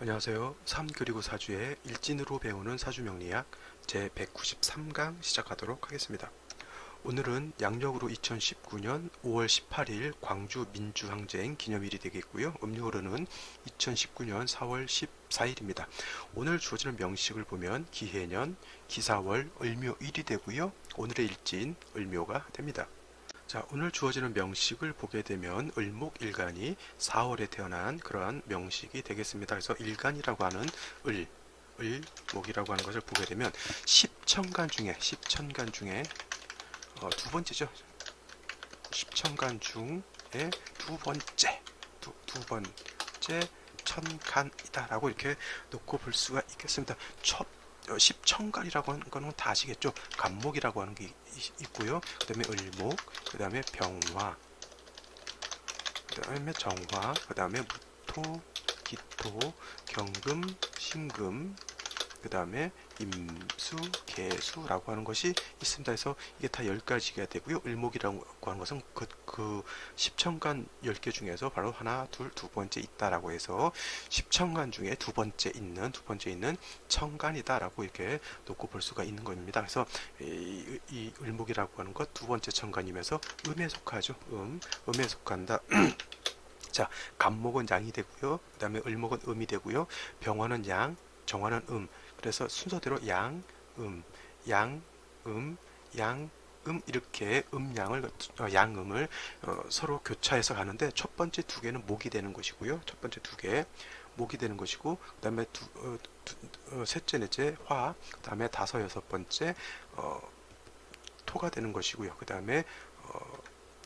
안녕하세요. 3 그리고 4주의 일진으로 배우는 사주명리학 제 193강 시작하도록 하겠습니다. 오늘은 양력으로 2019년 5월 18일 광주 민주항쟁 기념일이 되겠고요. 음력으로는 2019년 4월 14일입니다. 오늘 주어지는 명식을 보면 기해년, 기사월, 을묘일이 되고요. 오늘의 일진 을묘가 됩니다. 자, 오늘 주어지는 명식을 보게 되면 을목일간이 4월에 태어난 그러한 명식이 되겠습니다. 그래서 일간이라고 하는 을목이라고 하는 것을 보게 되면 십천간 중에 두 번째죠. 십천간 중에 두 번째 천간이다라고 이렇게 놓고 볼 수가 있겠습니다. 십천간이라고 하는 거는 다 아시겠죠? 간목이라고 하는 게 있고요. 그 다음에 을목, 그 다음에 병화, 그 다음에 정화, 그 다음에 무토, 기토, 경금, 신금, 그 다음에 임수, 개수라고 하는 것이 있습니다. 그래서 이게 다 10가지가 되고요. 을목이라고 하는 것은 그 십천간 10개 중에서 바로 하나, 두 번째 있다라고 해서 십천간 중에 두 번째 있는 천간이다라고 이렇게 놓고 볼 수가 있는 겁니다. 그래서 이 을목이라고 하는 것 두 번째 천간이면서 음에 속하죠. 음에 속한다. 자, 간목은 양이 되고요. 그 다음에 을목은 음이 되고요. 병화는 양, 정화는 그래서 순서대로 양, 양, 양, 이렇게 양음을 서로 교차해서 가는데 첫 번째 두 개는 목이 되는 것이고요. 첫 번째 두 개 목이 되는 것이고 그 다음에 셋째, 넷째 화, 그 다음에 다섯, 여섯 번째 토가 되는 것이고요. 그 다음에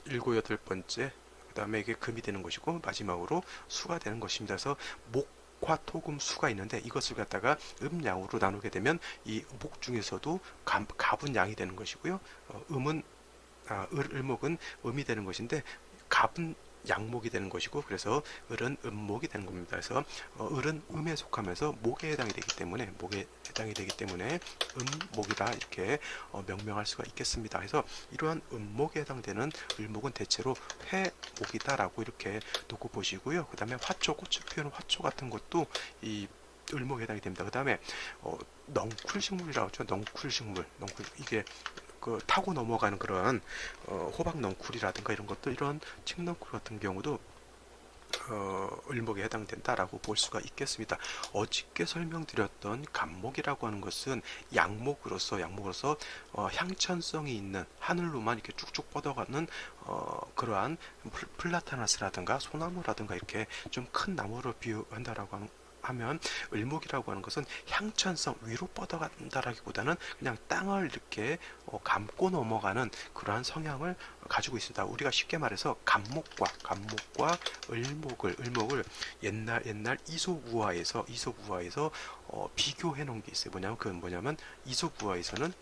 일곱, 여덟 번째 그 다음에 이게 금이 되는 것이고 마지막으로 수가 되는 것입니다. 그래서 목화, 토금, 수가 있는데 이것을 갖다가 음양으로 나누게 되면 이 목 중에서도 갑은 양이 되는 것이고요. 을목은 음이 되는 것인데 갑은 양목이 되는 것이고 그래서 을은 음목이 되는 겁니다. 그래서 을은 음에 속하면서 목에 해당이 되기 때문에 음목이라 이렇게 명명할 수가 있겠습니다. 그래서 이러한 음목에 해당되는 을목은 대체로 회목이다라고 이렇게 놓고 보시고요. 그 다음에 화초, 꽃을 피우는 화초 같은 것도 이 을목에 해당이 됩니다. 그 다음에 넝쿨식물이라고 하죠. 넝쿨식물, 이게 타고 넘어가는 그런 호박 넝쿨이라든가 이런 것도 이런 칡넝쿨 같은 경우도 을목에 해당된다라고 볼 수가 있겠습니다. 어저께 설명드렸던 간목이라고 하는 것은 양목으로서 향천성이 있는 하늘로만 이렇게 쭉쭉 뻗어가는 그러한 플라타나스라든가 소나무라든가 이렇게 좀 큰 나무를 비유한다라고 하면 을목이라고 하는 것은 향천성 위로 뻗어간다라기보다는 그냥 땅을 이렇게 감고 넘어가는 그러한 성향을 가지고 있습니다. 우리가 쉽게 말해서 간목과 을목을 옛날 이솝우화에서 비교해 놓은 게 있어요. 그건 이솝우화에서는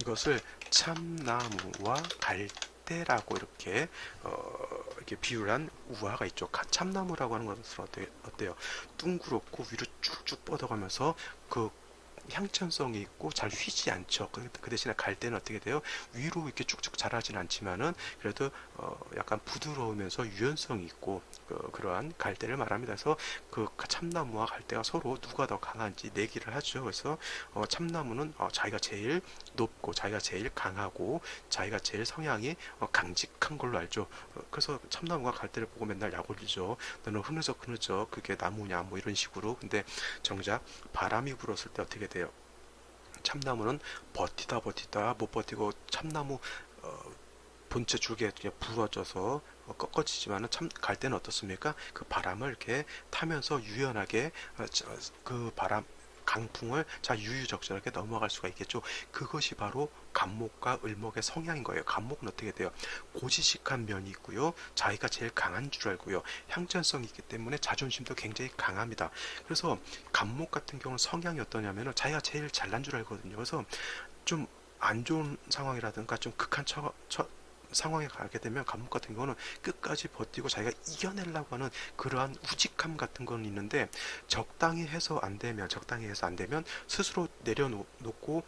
이것을 참나무와 갈대라고 이렇게 비유를 한 우화가 있죠. 참나무라고 하는 것은 어때요? 둥그렇고 위로 쭉쭉 뻗어가면서 그 향천성이 있고 잘 휘지 않죠. 그 대신에 갈대는 어떻게 돼요? 위로 이렇게 쭉쭉 자라진 않지만은 그래도 약간 부드러우면서 유연성이 있고 그러한 갈대를 말합니다. 그래서 그 참나무와 갈대가 서로 누가 더 강한지 내기를 하죠. 그래서 참나무는 자기가 제일 높고 자기가 제일 강하고 자기가 제일 성향이 강직한 걸로 알죠. 그래서 참나무가 갈대를 보고 맨날 약 올리죠. 너는 흐느적 그게 나무냐 뭐 이런 식으로. 근데 정작 바람이 불었을 때 어떻게 돼요? 참나무는 버티다 못 버티고 참나무 본체 줄기에 부러져서 꺾어지지만은 참 갈대는 어떻습니까? 그 바람을 이렇게 타면서 유연하게 그 바람 강풍을 유유적절하게 넘어갈 수가 있겠죠. 그것이 바로 간목과 을목의 성향인 거예요. 간목은 어떻게 돼요? 고지식한 면이 있고요. 자기가 제일 강한 줄 알고요. 향전성이 있기 때문에 자존심도 굉장히 강합니다. 그래서 간목 같은 경우는 성향이 어떠냐면은 자기가 제일 잘난 줄 알거든요. 그래서 좀 안 좋은 상황이라든가 좀 극한 상황에 가게 되면 간목 같은 경우는 끝까지 버티고 자기가 이겨내려고 하는 그러한 우직함 같은 건 있는데 적당히 해서 안 되면 스스로 내려놓고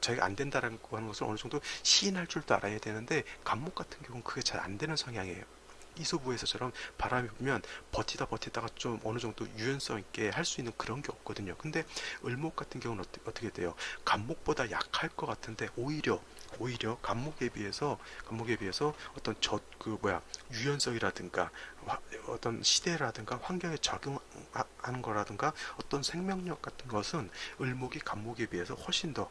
자기가 안 된다라고 하는 것을 어느 정도 시인할 줄도 알아야 되는데 간목 같은 경우는 그게 잘 안 되는 성향이에요. 이소부에서처럼 바람이 불면 버티다가 좀 어느 정도 유연성 있게 할 수 있는 그런 게 없거든요. 근데 을목 같은 경우는 어떻게 돼요? 간목보다 약할 것 같은데 오히려 간목에 비해서 어떤 유연성이라든가 어떤 시대라든가 환경에 적응하는 거라든가 어떤 생명력 같은 것은 을목이 간목에 비해서 훨씬 더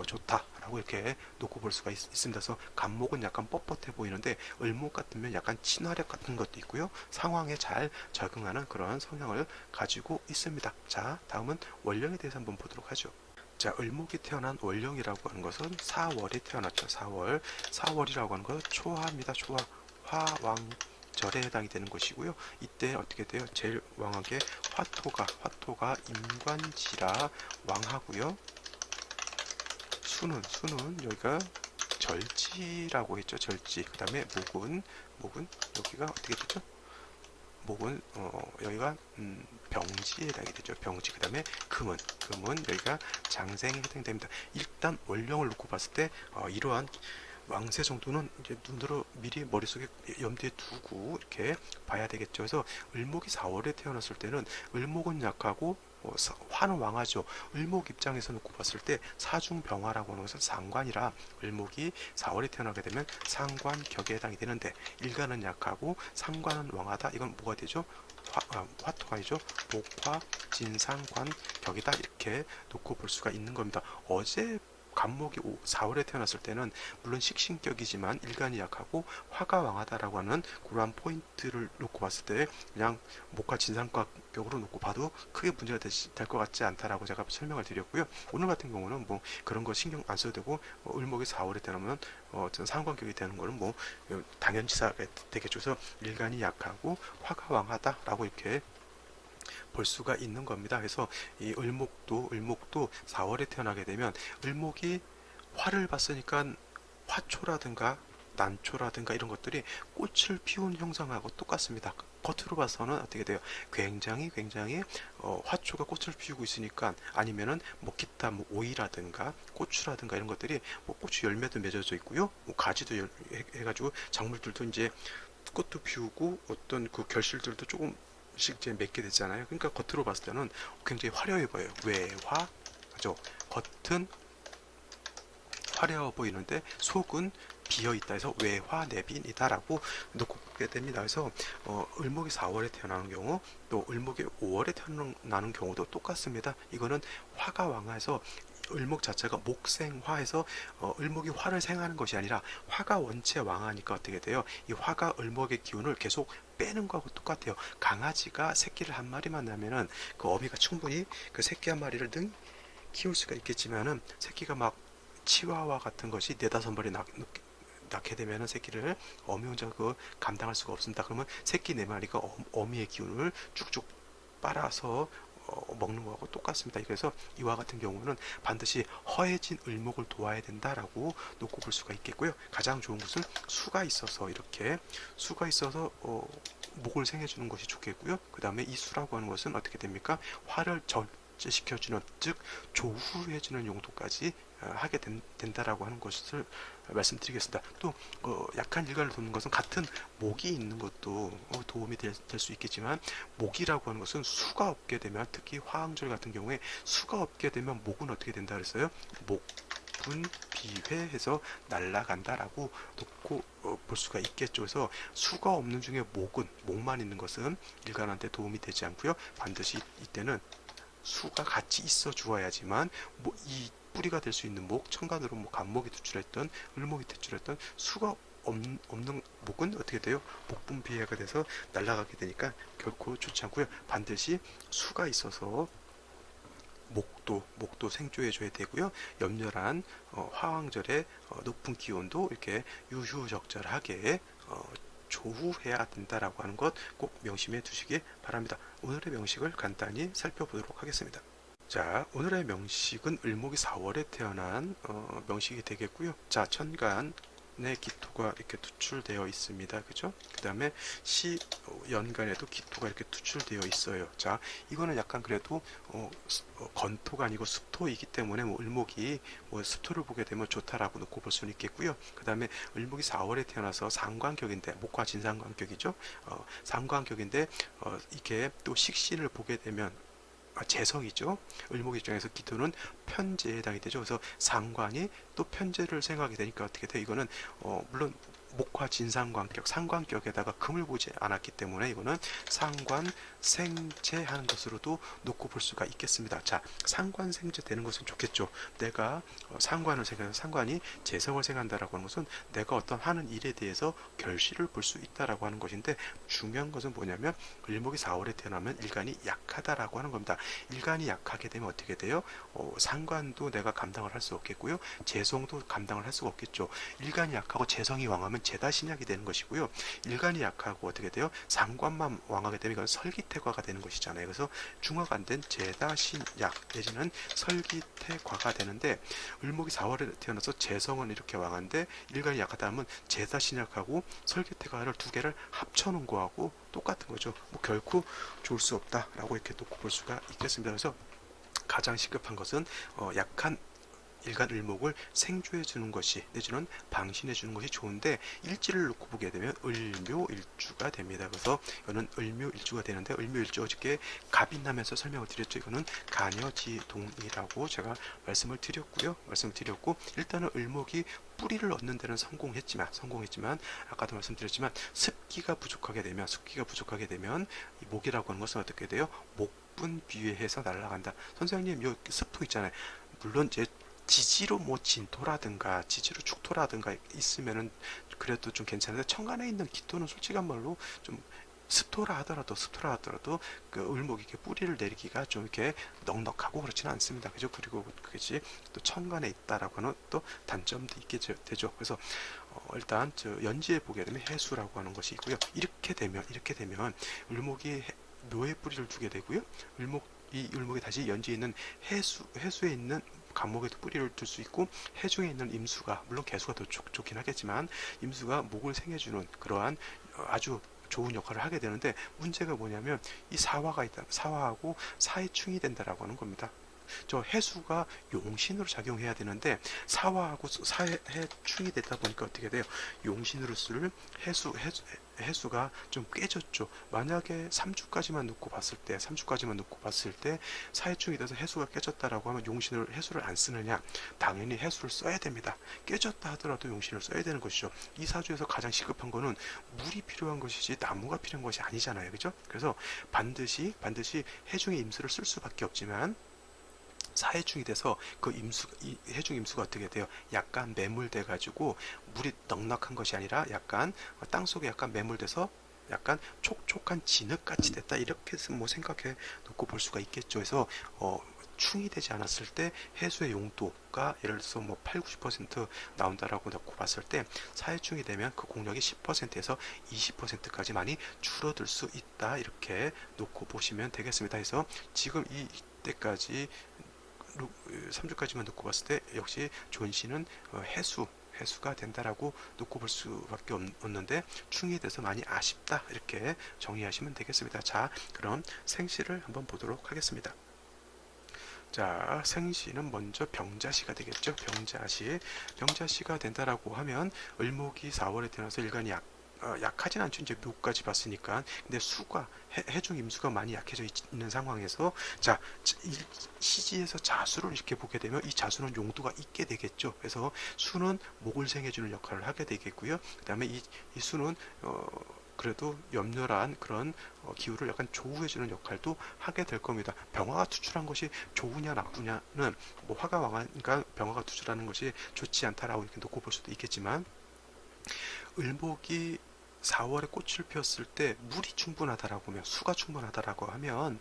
좋다라고 이렇게 놓고 볼 수가 있습니다. 그래서 간목은 약간 뻣뻣해 보이는데 을목 같으면 약간 친화력 같은 것도 있고요. 상황에 잘 적응하는 그런 성향을 가지고 있습니다. 자, 다음은 월령에 대해서 한번 보도록 하죠. 자, 을목이 태어난 월령이라고 하는 것은 4월에 태어났죠. 4월이라고 하는 것은 초하입니다. 초하. 화왕절에 해당이 되는 것이고요. 이때 어떻게 돼요? 제일 왕하게 화토가 임관지라 왕하고요. 수는 여기가 절지라고 했죠. 절지. 그 다음에 목은 여기가 어떻게 되죠? 목은 여기가 병지에 해당이 되죠. 병지. 그 다음에 금은 여기가 장생에 해당됩니다. 일단 원령을 놓고 봤을 때 이러한 왕세 정도는 이제 눈으로 미리 머릿속에 염두에 두고 이렇게 봐야 되겠죠. 그래서 을목이 4월에 태어났을 때는 을목은 약하고 화는 왕하죠. 을목 입장에서 놓고 봤을 때 사중병화라고 하는 것은 상관이라 을목이 4월에 태어나게 되면 상관격에 해당이 되는데 일간은 약하고 상관은 왕하다. 이건 뭐가 되죠? 화토가 아니죠. 목화 진상관 격이다. 이렇게 놓고 볼 수가 있는 겁니다. 어제 간목이 4월에 태어났을 때는 물론 식신격이지만 일간이 약하고 화가 왕하다라고 하는 그러한 포인트를 놓고 봤을 때 그냥 목화 진상격으로 놓고 봐도 크게 문제가 될 것 같지 않다라고 제가 설명을 드렸고요. 오늘 같은 경우는 뭐 그런 거 신경 안 써도 되고 을목이 4월에 태어나면 상관격이 되는 거는 뭐 당연지사가 되겠죠. 그래서 일간이 약하고 화가 왕하다라고 이렇게 볼 수가 있는 겁니다. 그래서 이 을목도 4월에 태어나게 되면 을목이 화를 봤으니까 화초라든가 난초라든가 이런 것들이 꽃을 피운 형상하고 똑같습니다. 겉으로 봐서는 어떻게 돼요? 굉장히 화초가 꽃을 피우고 있으니까 아니면은 뭐 기타 뭐 오이라든가 고추라든가 이런 것들이 뭐 고추 열매도 맺어져 있고요. 뭐 가지도 해가지고 작물들도 이제 꽃도 피우고 어떤 그 결실들도 조금 이제 맺게 되잖아요. 그러니까 겉으로 봤을 때는 굉장히 화려해 보여요. 외화, 그죠? 겉은 화려해 보이는데 속은 비어 있다 해서 외화내빈이다라고 놓고 보게 됩니다. 그래서 을목이 4월에 태어나는 경우 또 을목이 5월에 태어나는 경우도 똑같습니다. 이거는 화가 왕화해서 을목 자체가 목생화해서 을목이 화를 생하는 것이 아니라 화가 원체 왕하니까 어떻게 돼요? 이 화가 을목의 기운을 계속 빼는 거하고 똑같아요. 강아지가 새끼를 한 마리만 낳으면은 그 어미가 충분히 그 새끼 한 마리를 키울 수가 있겠지만은 새끼가 막 치와와 같은 것이 네다섯 마리 낳게 되면은 새끼를 어미 혼자 그 감당할 수가 없습니다. 그러면 새끼 네 마리가 어미의 기운을 쭉쭉 빨아서 먹는 거하고 똑같습니다. 그래서 이와 같은 경우는 반드시 허해진 을목을 도와야 된다라고 놓고 볼 수가 있겠고요. 가장 좋은 것은 수가 있어서 목을 생해주는 것이 좋겠고요. 그 다음에 이 수라고 하는 것은 어떻게 됩니까? 화를 절제시켜주는, 즉 조후해주는 용도까지 하게 된다라고 하는 것을 말씀드리겠습니다. 또 약한 일간을 돕는 것은 같은 목이 있는 것도 도움이 될 수 있겠지만 목이라고 하는 것은 수가 없게 되면 특히 화항절 같은 경우에 수가 없게 되면 목은 어떻게 된다 그랬어요? 목분 비회해서 날아간다라고 놓고 볼 수가 있겠죠. 그래서 수가 없는 중에 목만 있는 것은 일간한테 도움이 되지 않고요. 반드시 이때는 수가 같이 있어 주어야지만 이 뿌리가 될 수 있는 목, 천간으로 뭐 간목이 투출했던 을목이 투출했던 수가 없는 목은 어떻게 돼요? 목분비해가 돼서 날아가게 되니까 결코 좋지 않고요. 반드시 수가 있어서 목도 생조해 줘야 되고요. 염렬한 화왕절의 높은 기온도 이렇게 유유적절하게 조후해야 된다라고 하는 것 꼭 명심해 두시기 바랍니다. 오늘의 명식을 간단히 살펴보도록 하겠습니다. 자, 오늘의 명식은 을목이 4월에 태어난 명식이 되겠고요. 자, 천간 기토가 이렇게 투출되어 있습니다. 그죠? 그 다음에 시 연간에도 기토가 이렇게 투출되어 있어요. 자, 이거는 약간 그래도 건토가 아니고 습토이기 때문에 뭐 을목이 뭐 습토를 보게 되면 좋다라고 놓고 볼 수는 있겠고요. 그 다음에 을목이 4월에 태어나서 상관격인데, 목화 진상관격이죠. 상관격인데 이게 또 식신을 보게 되면 재성이죠. 을목 입장에서 기토는 편재에 해당이 되죠. 그래서 상관이 또 편재를 생각하게 되니까 어떻게 돼요? 이거는 물론 목화 진상관격, 상관격에다가 금을 보지 않았기 때문에 이거는 상관 생재하는 것으로도 놓고 볼 수가 있겠습니다. 자, 상관 생재 되는 것은 좋겠죠. 내가 상관을 생각해서 상관이 재성을 생각한다라고 하는 것은 내가 어떤 하는 일에 대해서 결실을 볼 수 있다라고 하는 것인데, 중요한 것은 뭐냐면 을목이 4월에 태어나면 일간이 약하다라고 하는 겁니다. 일간이 약하게 되면 어떻게 돼요? 상관도 내가 감당을 할 수 없겠고요. 재성도 감당을 할 수가 없겠죠. 일간이 약하고 재성이 왕하면 재다신약이 되는 것이고요. 일간이 약하고 어떻게 돼요? 상관만 왕하게 되면 이건 설기태과가 되는 것이잖아요. 그래서 중화가 안 된 재다신약 내지는 설기태과가 되는데, 을목이 4월에 태어나서 재성은 이렇게 왕한데 일간이 약하다 하면 재다신약하고 설기태과를 두 개를 합쳐놓은 거하고 똑같은 거죠. 뭐 결코 좋을 수 없다라고 이렇게 놓고 볼 수가 있겠습니다. 그래서 가장 시급한 것은 약한 일간 을목을 생조해 주는 것이 내지는 방신해 주는 것이 좋은데, 일지를 놓고 보게 되면 을묘일주가 됩니다. 그래서 이거는 을묘일주가 되는데, 을묘일주 어저께 갑인하면서 설명을 드렸죠. 이거는 간여지동이라고 제가 말씀을 드렸고, 일단은 을목이 뿌리를 얻는 데는 성공했지만 아까도 말씀드렸지만 습기가 부족하게 되면 이 목이라고 하는 것은 어떻게 돼요? 목분 비회해서 날아간다. 선생님, 요 습토 있잖아요. 물론 제 지지로 뭐 진토라든가 지지로 축토라든가 있으면은 그래도 좀 괜찮은데, 천간에 있는 기토는 솔직한 말로 좀 습토라 하더라도 그 을목이 이렇게 뿌리를 내리기가 좀 이렇게 넉넉하고 그렇지는 않습니다. 그죠? 그리고 그것이 또 천간에 있다라고 하는 또 단점도 있게 되죠. 그래서 일단 저 연지에 보게 되면 해수라고 하는 것이 있고요. 이렇게 되면 을목이 묘에 뿌리를 두게 되고요. 을목이 다시 연지에 있는 해수에 있는 간목에도 뿌리를 둘 수 있고, 해중에 있는 임수가, 물론 개수가 더 좋긴 하겠지만 임수가 목을 생해주는 그러한 아주 좋은 역할을 하게 되는데, 문제가 뭐냐면 이 사화하고 사해충이 된다라고 하는 겁니다. 저 해수가 용신으로 작용해야 되는데 사화하고 사해충이 되다 보니까 어떻게 돼요? 용신으로 쓸 해수가 좀 깨졌죠. 만약에 3주까지만 놓고 봤을 때 사해충이 돼서 해수가 깨졌다라고 하면 해수를 안 쓰느냐? 당연히 해수를 써야 됩니다. 깨졌다 하더라도 용신을 써야 되는 것이죠. 이 사주에서 가장 시급한 거는 물이 필요한 것이지 나무가 필요한 것이 아니잖아요. 그죠? 그래서 반드시 해중의 임수를 쓸 수밖에 없지만, 사해충이 돼서 그 해중 임수가 어떻게 돼요? 약간 매몰돼 가지고 물이 넉넉한 것이 아니라 약간 땅속에 약간 매몰돼서 약간 촉촉한 진흙같이 됐다, 이렇게 뭐 생각해 놓고 볼 수가 있겠죠. 그래서 충이 되지 않았을 때 해수의 용도가 예를 들어서 뭐 8, 90% 나온다라고 놓고 봤을 때, 사해충이 되면 그 공력이 10%에서 20%까지 많이 줄어들 수 있다, 이렇게 놓고 보시면 되겠습니다. 그래서 지금 이때까지 3주까지만 놓고 봤을 때 역시 존씨는 해수가 된다라고 놓고 볼 수밖에 없는데, 충에 대해서 많이 아쉽다, 이렇게 정의하시면 되겠습니다. 자, 그럼 생시를 한번 보도록 하겠습니다. 자, 생시는 먼저 병자시가 되겠죠. 병자시가 된다라고 하면 을목이 4월에 태어나서 일간이 약하진 않죠. 이제 묘까지 봤으니까. 근데 해중 임수가 많이 약해져 있는 상황에서, 자, 시지에서 자수를 이렇게 보게 되면 이 자수는 용도가 있게 되겠죠. 그래서 수는 목을 생해주는 역할을 하게 되겠고요. 그 다음에 이 수는 그래도 염렬한 그런 기후를 약간 조우해주는 역할도 하게 될 겁니다. 병화가 투출한 것이 좋으냐 나쁘냐는 뭐 화가 왕하니까 병화가 투출하는 것이 좋지 않다라고 이렇게 놓고 볼 수도 있겠지만, 을목이 4월에 꽃을 피웠을 때 물이 충분하다라고 하면, 수가 충분하다라고 하면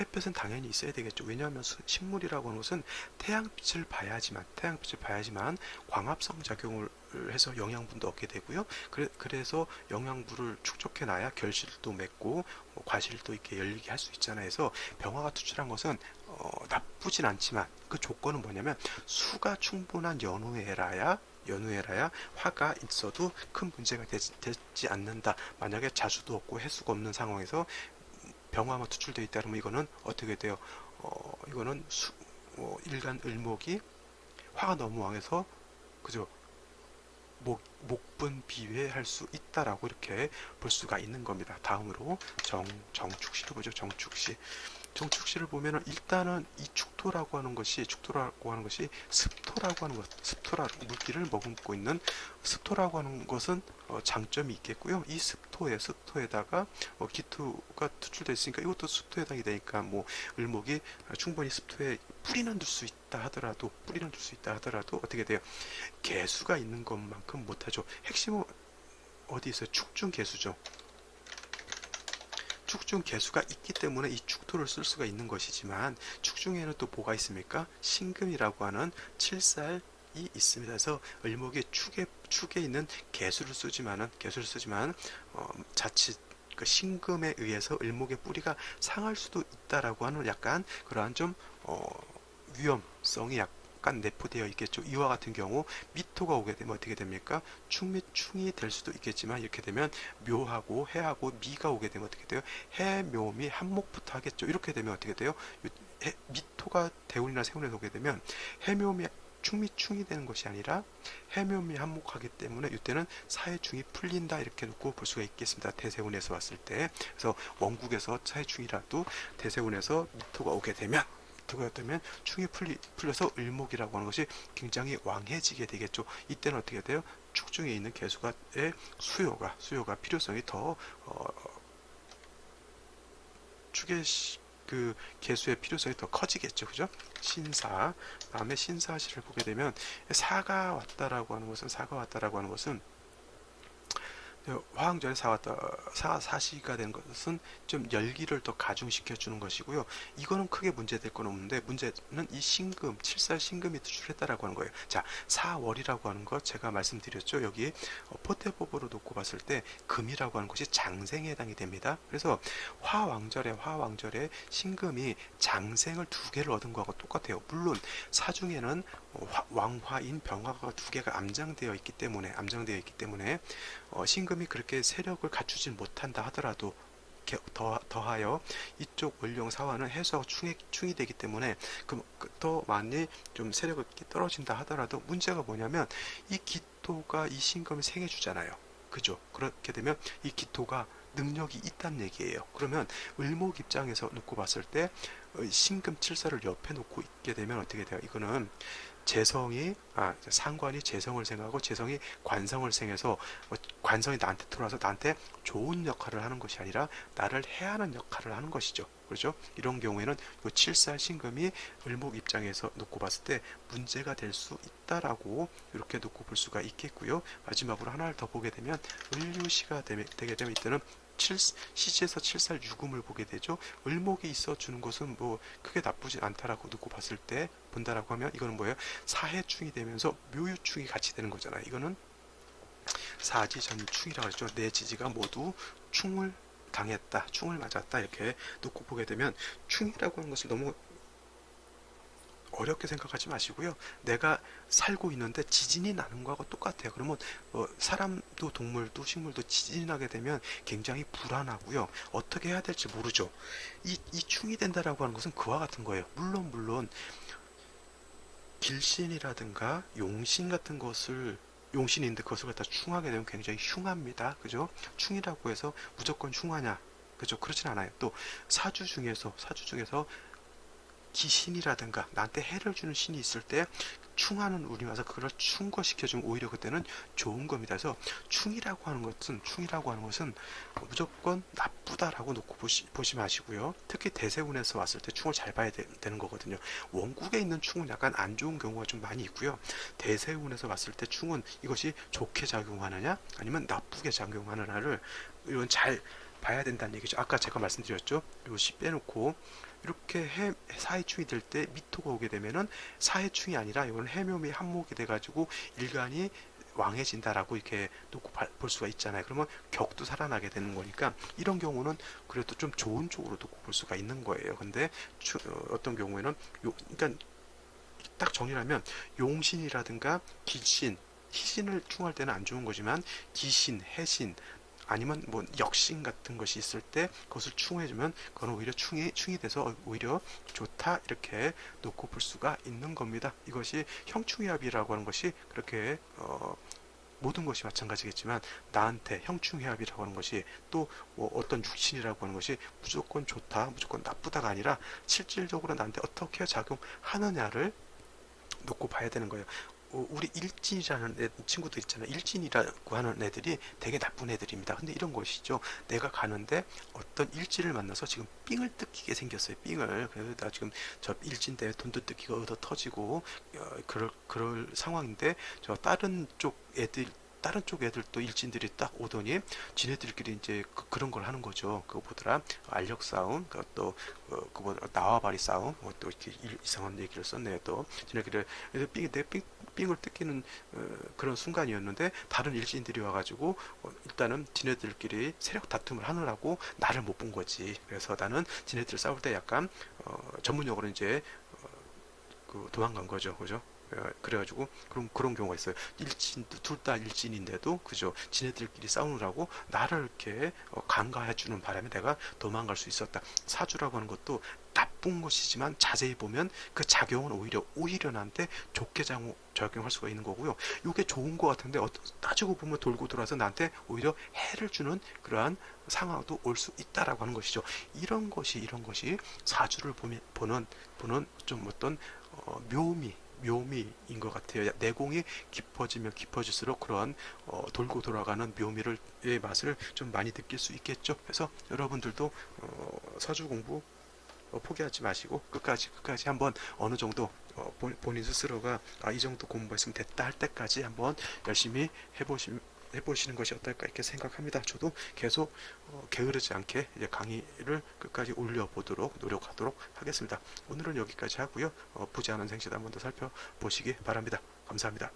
햇볕은 당연히 있어야 되겠죠. 왜냐하면 식물이라고 하는 것은 태양빛을 봐야지만 광합성 작용을 해서 영양분도 얻게 되고요. 그래서 영양분을 축적해놔야 결실도 맺고 과실도 이렇게 열리게 할 수 있잖아요. 그래서 병화가 투출한 것은 나쁘진 않지만 그 조건은 뭐냐면 수가 충분한 연후에라야 연후해라야 화가 있어도 큰 문제가 되지 않는다. 만약에 자수도 없고 해수가 없는 상황에서 병화가 투출되어 있다 그러면 이거는 어떻게 돼요? 이거는 일간 을목이 화가 너무 왕해서 그죠? 목분 비회할 수 있다라고 이렇게 볼 수가 있는 겁니다. 다음으로 정축시를 보죠. 정축시를 보면은 일단은 이 축토라고 하는 것이 습토라고 하는 것, 물기를 머금고 있는 습토라고 하는 것은 장점이 있겠고요. 이 습토에다가 기토가 투출되어 있으니까 이것도 습토에 해당이 되니까 뭐 을목이 충분히 습토에 뿌리는 둘 수 있다 하더라도 어떻게 돼요? 개수가 있는 것만큼 못하죠. 핵심은 어디 있어요? 축중개수죠. 축중 개수가 있기 때문에 이 축토를 쓸 수가 있는 것이지만 축중에는 또 뭐가 있습니까? 신금이라고 하는 칠살이 있습니다. 그래서 을목이 축에 있는 개수를 쓰지만 자칫 그 신금에 의해서 을목의 뿌리가 상할 수도 있다라고 하는 약간 그러한 좀 위험성이 약간 내포되어 있겠죠. 이와 같은 경우 미토가 오게 되면 어떻게 됩니까? 축 및 충이 될 수도 있겠지만 이렇게 되면 묘하고 해하고 미가 오게 되면 어떻게 돼요? 해, 묘, 미 한목부터 하겠죠. 이렇게 되면 어떻게 돼요? 미토가 대운이나 세운에 오게 되면 해, 묘, 미 축 및 충이 되는 것이 아니라 해묘미 한목하기 때문에 이때는 사해충이 풀린다 이렇게 놓고 볼 수가 있겠습니다. 대세운에서 왔을 때. 그래서 원국에서 사해충이라도 대세운에서 미토가 오게 되면 충이 풀려서 을목이라고 하는 것이 굉장히 왕해지게 되겠죠. 이때는 어떻게 돼요? 축중에 있는 개수가의 수요가 필요성이 더 축의 그 개수의 필요성이 더 커지겠죠. 그죠? 다음에 신사시를 보게 되면 사가 왔다라고 하는 것은 화왕절에 사시가 된 것은 좀 열기를 더 가중시켜 주는 것이고요. 이거는 크게 문제될 건 없는데 문제는 이 신금, 칠살 신금이 투출했다라고 하는 거예요. 자, 사월이라고 하는 것 제가 말씀드렸죠. 여기 포태법으로 놓고 봤을 때 금이라고 하는 것이 장생에 해당이 됩니다. 그래서 화왕절에 신금이 장생을 두 개를 얻은 거하고 똑같아요. 물론 사중에는 왕화인 병화가 두 개가 암장되어 있기 때문에 신금이 그렇게 세력을 갖추지 못한다 하더라도 더하여 이쪽 월령 사화는 해수하고 충이 되기 때문에 더 많이 좀 세력이 떨어진다 하더라도 문제가 뭐냐면 이 기토가 이 신금을 생해 주잖아요. 그죠? 그렇게 되면 이 기토가 능력이 있다는 얘기예요. 그러면 을목 입장에서 놓고 봤을 때 신금 칠사를 옆에 놓고 있게 되면 어떻게 돼요? 이거는 상관이 재성을 생하고 재성이 관성을 생해서 관성이 나한테 들어와서 나한테 좋은 역할을 하는 것이 아니라 나를 해하는 역할을 하는 것이죠. 그렇죠? 이런 경우에는 이 칠살 신금이 을목 입장에서 놓고 봤을 때 문제가 될 수 있다라고 이렇게 놓고 볼 수가 있겠고요. 마지막으로 하나를 더 보게 되면 을유시가 되게 되면 이때는 시지에서 칠살 유금을 보게 되죠. 을목이 있어 주는 것은 뭐 크게 나쁘지 않다라고 놓고 봤을 때 본다라고 하면 이거는 뭐예요? 사해충이 되면서 묘유충이 같이 되는 거잖아요. 이거는 사지전충이라고 하죠. 내 지지가 모두 충을 당했다, 충을 맞았다 이렇게 놓고 보게 되면 충이라고 하는 것을 너무 어렵게 생각하지 마시고요. 내가 살고 있는데 지진이 나는 거하고 똑같아요. 그러면 사람도 동물도 식물도 지진이 나게 되면 굉장히 불안하고요. 어떻게 해야 될지 모르죠. 이 충이 된다라고 하는 것은 그와 같은 거예요. 물론 길신이라든가 용신 같은 것을 용신인데 그것을 갖다 충하게 되면 굉장히 흉합니다. 그죠? 충이라고 해서 무조건 흉하냐? 그죠? 그렇진 않아요. 또 사주 중에서 기신이라든가 나한테 해를 주는 신이 있을 때 충하는 운이 와서 그걸 충거시켜주면 오히려 그때는 좋은 겁니다. 그래서 충이라고 하는 것은 무조건 나쁘다라고 놓고 보시 마시고요. 특히 대세운에서 왔을 때 충을 잘 봐야 되는 거거든요. 원국에 있는 충은 약간 안 좋은 경우가 좀 많이 있고요. 대세운에서 왔을 때 충은 이것이 좋게 작용하느냐 아니면 나쁘게 작용하느냐를 이건 잘 봐야 된다는 얘기죠. 아까 제가 말씀드렸죠. 요시 빼놓고 이렇게 사해충이 될 때 미토가 오게 되면은 사해충이 아니라 이건 해묘미 한목이 돼가지고 일간이 왕해진다라고 이렇게 놓고 볼 수가 있잖아요. 그러면 격도 살아나게 되는 거니까 이런 경우는 그래도 좀 좋은 쪽으로 놓고 볼 수가 있는 거예요. 근데 어떤 경우에는 그러니까 딱 정리하면 용신이라든가 길신 희신을 충할 때는 안 좋은 거지만 기신, 해신 아니면 뭐 역신 같은 것이 있을 때 그것을 충해주면 그건 오히려 충이 돼서 오히려 좋다 이렇게 놓고 볼 수가 있는 겁니다. 이것이 형충해합이라고 하는 것이 그렇게 모든 것이 마찬가지겠지만 나한테 형충해합이라고 하는 것이 또 뭐 어떤 육신이라고 하는 것이 무조건 좋다 무조건 나쁘다가 아니라 실질적으로 나한테 어떻게 작용하느냐를 놓고 봐야 되는 거예요. 우리 일진이라는 친구들 있잖아요. 일진이라고 하는 애들이 되게 나쁜 애들입니다. 근데 이런 것이죠. 내가 가는데 어떤 일진을 만나서 지금 삥을 뜯기게 생겼어요. 삥을. 그래서 나 지금 저 일진 때문에 돈도 뜯기가 얻어 터지고 그럴 상황인데 저 다른 쪽 애들 또 일진들이 딱 오더니 지네들끼리 이제 그런 걸 하는 거죠. 그거 보더라. 알력 싸움, 또 그거 나와바리 싸움, 또 이렇게 이상한 얘기를 썼네요. 또 지네끼리 삥을 뜯기는 그런 순간이었는데 다른 일진들이 와가지고 일단은 지네들끼리 세력 다툼을 하느라고 나를 못 본 거지. 그래서 나는 지네들 싸울 때 약간 전문용어로 이제 도망간 거죠, 그죠? 그래가지고 그런 경우가 있어요. 일진 둘 다 일진인데도 그죠? 지네들끼리 싸우느라고 나를 이렇게 간과해주는 바람에 내가 도망갈 수 있었다. 사주라고 하는 것도 나쁜 것이지만 자세히 보면 그 작용은 오히려 나한테 좋게 작용할 수가 있는 거고요. 이게 좋은 것 같은데 따지고 보면 돌고 돌아서 나한테 오히려 해를 주는 그러한 상황도 올 수 있다라고 하는 것이죠. 이런 것이 사주를 보는 좀 어떤 묘미인 것 같아요. 내공이 깊어지면 깊어질수록 그러한 돌고 돌아가는 묘미의 맛을 좀 많이 느낄 수 있겠죠. 그래서 여러분들도 서주 공부 포기하지 마시고 끝까지 한번 어느 정도 본인 스스로가 이 정도 공부했으면 됐다 할 때까지 한번 열심히 해보시는 것이 어떨까 이렇게 생각합니다. 저도 계속 게으르지 않게 이제 강의를 끝까지 올려보도록 노력하도록 하겠습니다. 오늘은 여기까지 하고요. 보지 않은 생시도 한번 더 살펴보시기 바랍니다. 감사합니다.